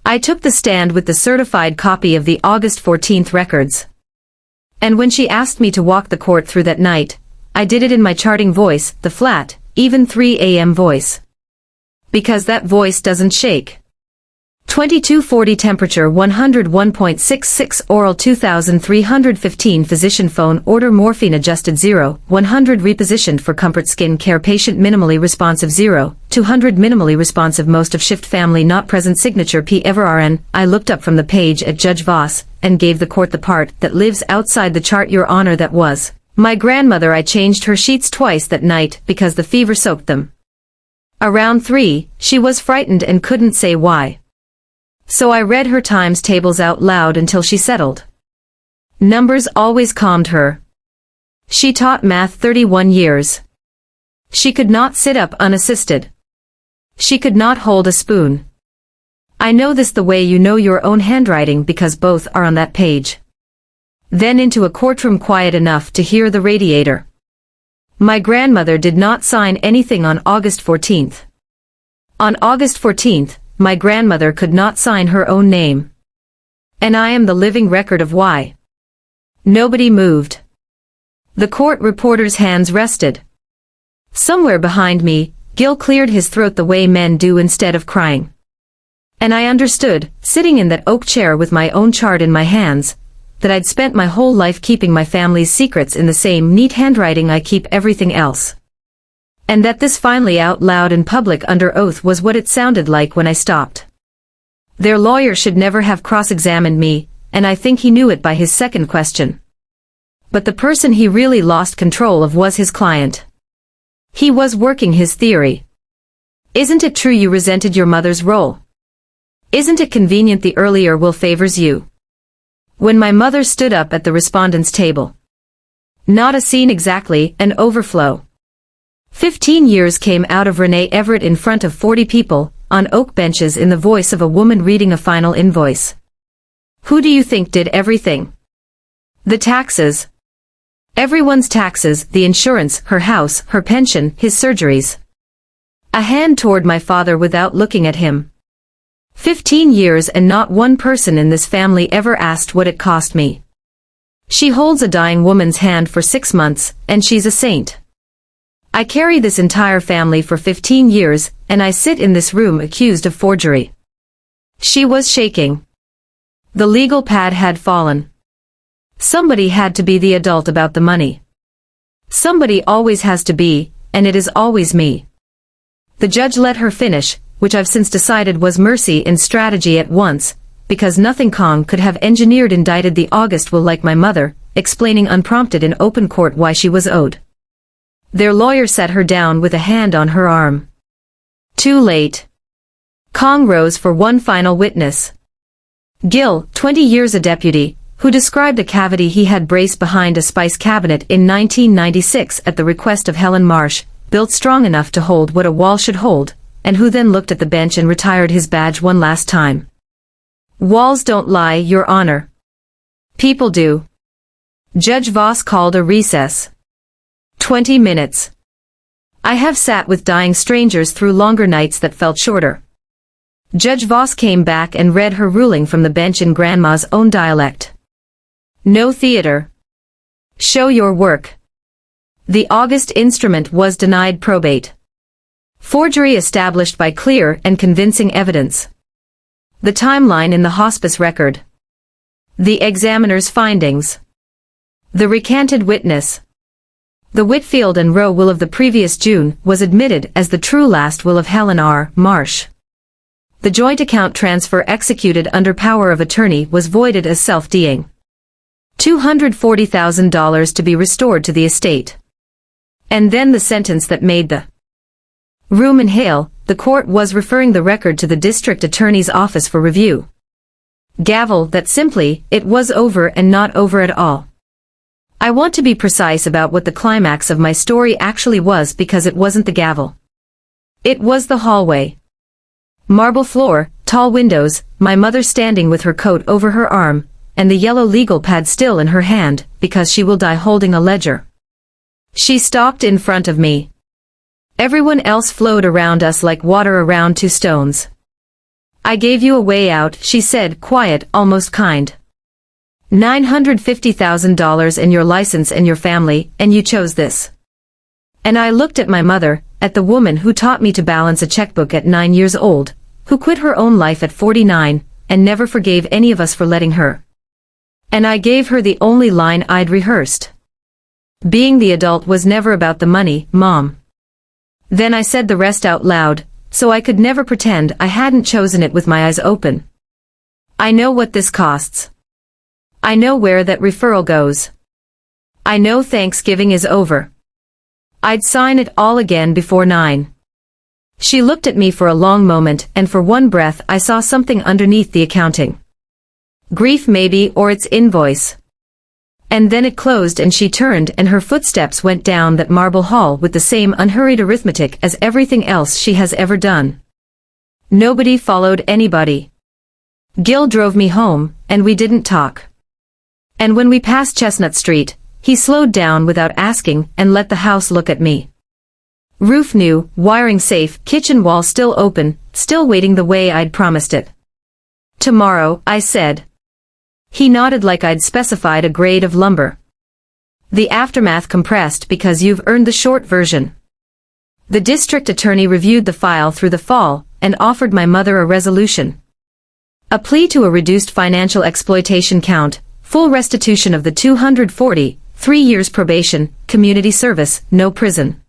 I took the stand with the certified copy of the August 14th records. And when she asked me to walk the court through that night, I did it in my charting voice, the flat, even 3 a.m. voice. Because that voice doesn't shake. 2240 temperature 101.66 oral 2315 physician phone order morphine adjusted 0, 100 repositioned for comfort skin care patient minimally responsive 0, 200 minimally responsive most of shift family not present signature P ever RN. I looked up from the page at Judge Voss and gave the court the part that lives outside the chart, Your Honor. That was my grandmother. I changed her sheets twice that night because the fever soaked them. Around 3, she was frightened and couldn't say why. So I read her times tables out loud until she settled. Numbers always calmed her. She taught math 31 years. She could not sit up unassisted. She could not hold a spoon. I know this the way you know your own handwriting because both are on that page. Then into a courtroom quiet enough to hear the radiator. My grandmother did not sign anything on August 14th. On August 14th, my grandmother could not sign her own name. And I am the living record of why. Nobody moved. The court reporter's hands rested. Somewhere behind me, Gil cleared his throat the way men do instead of crying. And I understood, sitting in that oak chair with my own chart in my hands, that I'd spent my whole life keeping my family's secrets in the same neat handwriting I keep everything else. And that this finally out loud in public under oath was what it sounded like when I stopped. Their lawyer should never have cross-examined me, and I think he knew it by his second question. But the person he really lost control of was his client. He was working his theory. Isn't it true you resented your mother's role? Isn't it convenient the earlier will favors you? When my mother stood up at the respondent's table. Not a scene exactly, an overflow. 15 years came out of Renee Everett in front of 40 people, on oak benches in the voice of a woman reading a final invoice. Who do you think did everything? The taxes. Everyone's taxes, the insurance, her house, her pension, his surgeries. A hand toward my father without looking at him. 15 years and not one person in this family ever asked what it cost me. She holds a dying woman's hand for 6 months, and she's a saint. I carry this entire family for 15 years, and I sit in this room accused of forgery. She was shaking. The legal pad had fallen. Somebody had to be the adult about the money. Somebody always has to be, and it is always me. The judge let her finish, which I've since decided was mercy and strategy at once, because nothing Kong could have engineered indicted the August will like my mother, explaining unprompted in open court why she was owed. Their lawyer sat her down with a hand on her arm. Too late. Kong rose for one final witness. Gil, 20 years a deputy, who described a cavity he had braced behind a spice cabinet in 1996 at the request of Helen Marsh, built strong enough to hold what a wall should hold, and who then looked at the bench and retired his badge one last time. Walls don't lie, Your Honor. People do. Judge Voss called a recess. 20 minutes. I have sat with dying strangers through longer nights that felt shorter. Judge Voss came back and read her ruling from the bench in Grandma's own dialect. No theater. Show your work. The August instrument was denied probate. Forgery established by clear and convincing evidence. The timeline in the hospice record. The examiner's findings. The recanted witness. The Whitfield and Rowe will of the previous June was admitted as the true last will of Helen R. Marsh. The joint account transfer executed under power of attorney was voided as self-deing. $240,000 to be restored to the estate. And then the sentence that made the room inhale, the court was referring the record to the district attorney's office for review. Gavel that simply, it was over and not over at all. I want to be precise about what the climax of my story actually was because it wasn't the gavel. It was the hallway. Marble floor, tall windows, my mother standing with her coat over her arm, and the yellow legal pad still in her hand, because she will die holding a ledger. She stopped in front of me. Everyone else flowed around us like water around two stones. I gave you a way out, she said, quiet, almost kind. $950,000 and your license and your family, and you chose this. And I looked at my mother, at the woman who taught me to balance a checkbook at 9 years old, who quit her own life at 49, and never forgave any of us for letting her. And I gave her the only line I'd rehearsed. Being the adult was never about the money, Mom. Then I said the rest out loud, so I could never pretend I hadn't chosen it with my eyes open. I know what this costs. I know where that referral goes. I know Thanksgiving is over. I'd sign it all again before 9. She looked at me for a long moment, and for one breath I saw something underneath the accounting. Grief maybe, or its invoice. And then it closed and she turned and her footsteps went down that marble hall with the same unhurried arithmetic as everything else she has ever done. Nobody followed anybody. Gil drove me home, and we didn't talk. And when we passed Chestnut Street, he slowed down without asking and let the house look at me. Roof new, wiring safe, kitchen wall still open, still waiting the way I'd promised it. Tomorrow, I said. He nodded like I'd specified a grade of lumber. The aftermath compressed because you've earned the short version. The district attorney reviewed the file through the fall and offered my mother a resolution. A plea to a reduced financial exploitation count, full restitution of the 240, 3 years probation, community service, no prison.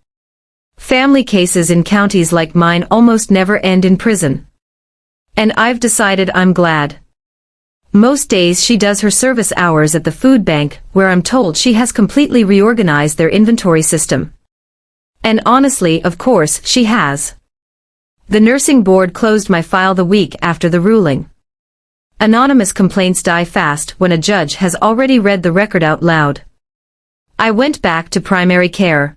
Family cases in counties like mine almost never end in prison. And I've decided I'm glad. Most days she does her service hours at the food bank, where I'm told she has completely reorganized their inventory system. And honestly, of course, she has. The nursing board closed my file the week after the ruling. Anonymous complaints die fast when a judge has already read the record out loud. I went back to primary care.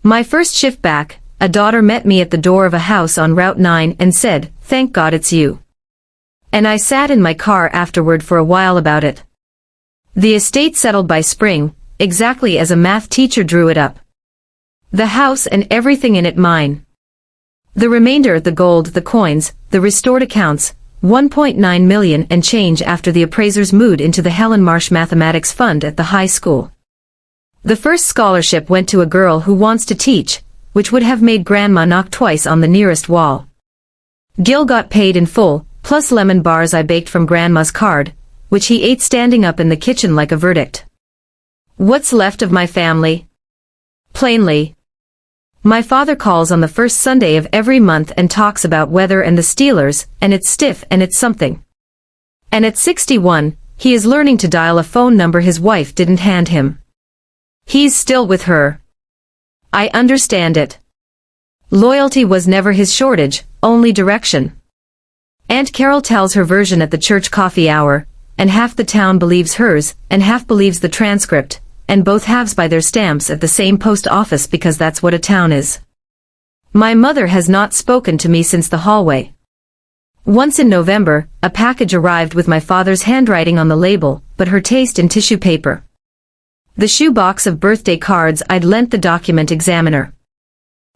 My first shift back, a daughter met me at the door of a house on Route 9 and said, "Thank God it's you." And I sat in my car afterward for a while about it. The estate settled by spring, exactly as a math teacher drew it up. The house and everything in it mine. The remainder, the gold, the coins, the restored accounts, 1.9 million and change after the appraisers moved into the Helen Marsh Mathematics Fund at the high school. The first scholarship went to a girl who wants to teach, which would have made Grandma knock twice on the nearest wall. Gil got paid in full, plus lemon bars I baked from Grandma's card, which he ate standing up in the kitchen like a verdict. What's left of my family? Plainly. My father calls on the first Sunday of every month and talks about weather and the Steelers, and it's stiff and it's something. And at 61, he is learning to dial a phone number his wife didn't hand him. He's still with her. I understand it. Loyalty was never his shortage, only direction. Aunt Carol tells her version at the church coffee hour, and half the town believes hers, and half believes the transcript, and both halves buy their stamps at the same post office because that's what a town is. My mother has not spoken to me since the hallway. Once in November, a package arrived with my father's handwriting on the label, but her taste in tissue paper. The shoebox of birthday cards I'd lent the document examiner.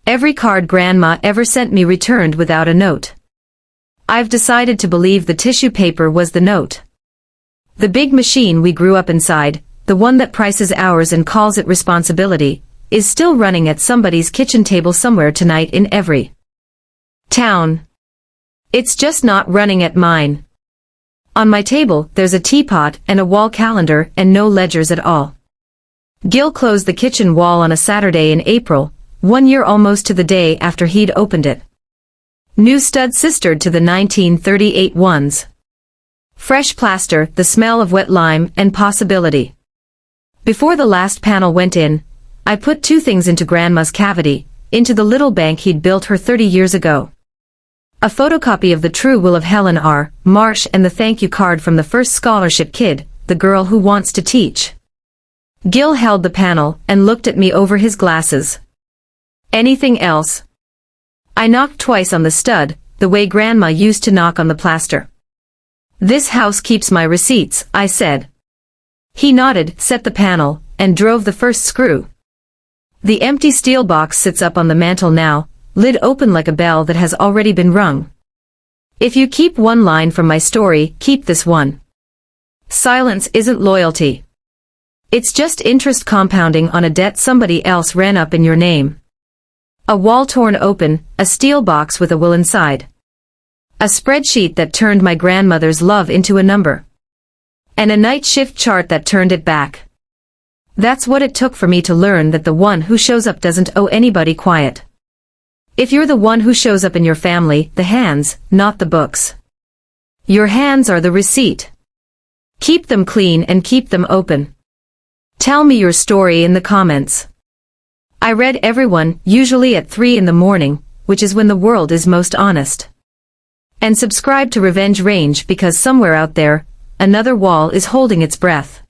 Every card Grandma ever sent me returned without a note. I've decided to believe the tissue paper was the note. The big machine we grew up inside, the one that prices hours and calls it responsibility, is still running at somebody's kitchen table somewhere tonight in every town. It's just not running at mine. On my table, there's a teapot and a wall calendar and no ledgers at all. Gil closed the kitchen wall on a Saturday in April, 1 year almost to the day after he'd opened it. New stud sistered to the 1938 ones. Fresh plaster, the smell of wet lime, and possibility. Before the last panel went in, I put 2 things into Grandma's cavity, into the little bank he'd built her 30 years ago. A photocopy of the True Will of Helen R. Marsh and the thank you card from the first scholarship kid, the girl who wants to teach. Gil held the panel and looked at me over his glasses. Anything else? I knocked twice on the stud, the way Grandma used to knock on the plaster. This house keeps my receipts, I said. He nodded, set the panel, and drove the first screw. The empty steel box sits up on the mantel now, lid open like a bell that has already been rung. If you keep one line from my story, keep this one. Silence isn't loyalty. It's just interest compounding on a debt somebody else ran up in your name. A wall torn open, a steel box with a will inside. A spreadsheet that turned my grandmother's love into a number. And a night shift chart that turned it back. That's what it took for me to learn that the one who shows up doesn't owe anybody quiet. If you're the one who shows up in your family, the hands, not the books. Your hands are the receipt. Keep them clean and keep them open. Tell me your story in the comments. I read everyone, usually at 3 in the morning, which is when the world is most honest. And subscribe to Revenge Range because somewhere out there, another wall is holding its breath.